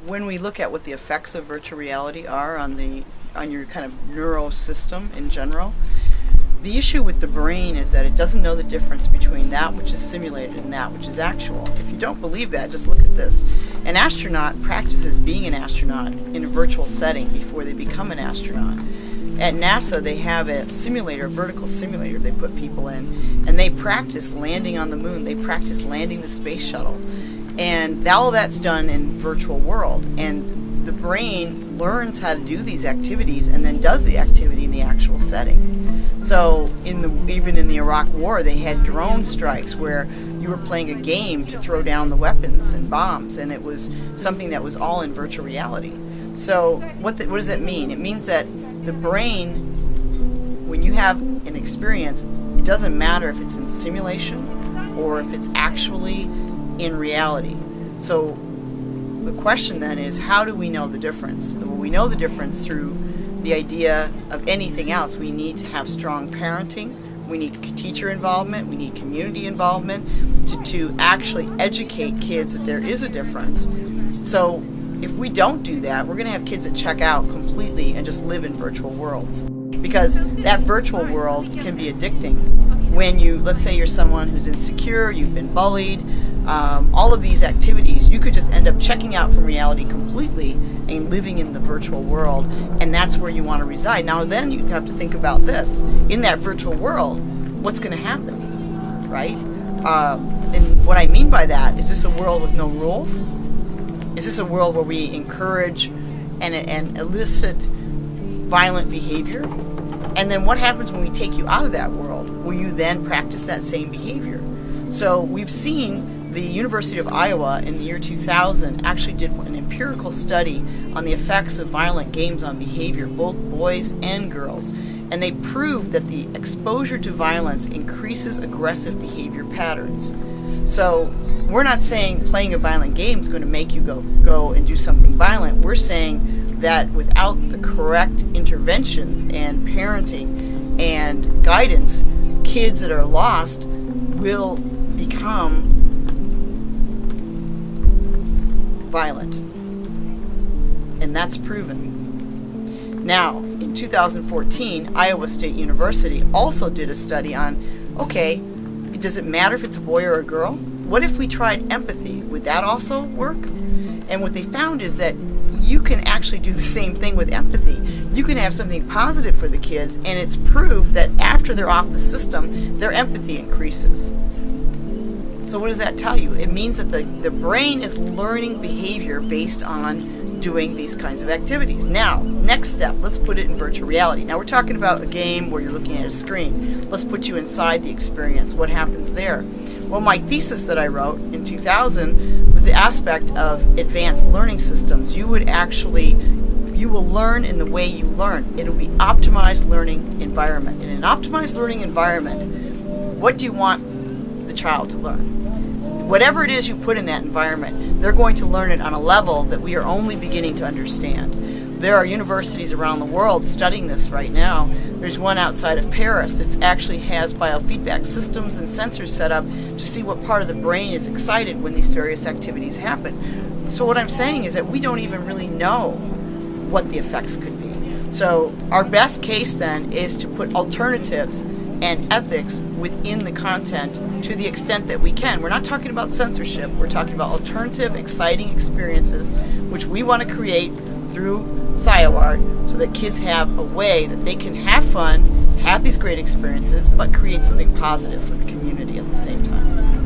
When we look at what the effects of virtual reality are on your kind of neuro system in general, the issue with the brain is that it doesn't know the difference between that which is simulated and that which is actual. If you don't believe that, just look at this. An astronaut practices being an astronaut in a virtual setting before they become an astronaut. At NASA, they have a simulator, a vertical simulator they put people in, and they practice landing on the moon. They practice landing the space shuttle. And all that's done in virtual world. And the brain learns how to do these activities and then does the activity in the actual setting. So even in the Iraq War, they had drone strikes where you were playing a game to throw down the weapons and bombs, and it was something that was all in virtual reality. So what does that mean? It means that the brain, when you have an experience, it doesn't matter if it's in simulation or if it's actually in reality. So the question then is, how do we know the difference? Well, we know the difference through the idea of anything else. We need to have strong parenting. We need teacher involvement. We need community involvement to actually educate kids that there is a difference. So if we don't do that, we're going to have kids that check out completely and just live in virtual worlds. Because that virtual world can be addicting. When let's say you're someone who's insecure, you've been bullied, all of these activities, you could just end up checking out from reality completely and living in the virtual world, and that's where you want to reside. Now then you have to think about this. In that virtual world, what's going to happen, right? And what I mean by that, is this a world with no rules? Is this a world where we encourage and elicit violent behavior? And then what happens when we take you out of that world? Will you then practice that same behavior? So we've seen the University of Iowa in the year 2000 actually did an empirical study on the effects of violent games on behavior, both boys and girls. And they proved that the exposure to violence increases aggressive behavior patterns. So we're not saying playing a violent game is going to make you go and do something violent. We're saying that without the correct interventions and parenting and guidance, kids that are lost will become violent. And that's proven. Now, in 2014, Iowa State University also did a study on, okay, does it matter if it's a boy or a girl? What if we tried empathy? Would that also work? And what they found is that you can actually do the same thing with empathy. You can have something positive for the kids, and it's proof that after they're off the system, their empathy increases. So what does that tell you? It means that the brain is learning behavior based on doing these kinds of activities. Now, next step, let's put it in virtual reality. Now we're talking about a game where you're looking at a screen. Let's put you inside the experience. What happens there? Well, my thesis that I wrote in 2000 was the aspect of advanced learning systems. You will learn in the way you learn. It'll be optimized learning environment. In an optimized learning environment, what do you want the child to learn? Whatever it is you put in that environment, they're going to learn it on a level that we are only beginning to understand. There are universities around the world studying this right now. There's one outside of Paris that actually has biofeedback systems and sensors set up to see what part of the brain is excited when these various activities happen. So what I'm saying is that we don't even really know what the effects could be. So our best case then is to put alternatives and ethics within the content to the extent that we can. We're not talking about censorship. We're talking about alternative, exciting experiences, which we want to create through ScioArt so that kids have a way that they can have fun, have these great experiences, but create something positive for the community at the same time.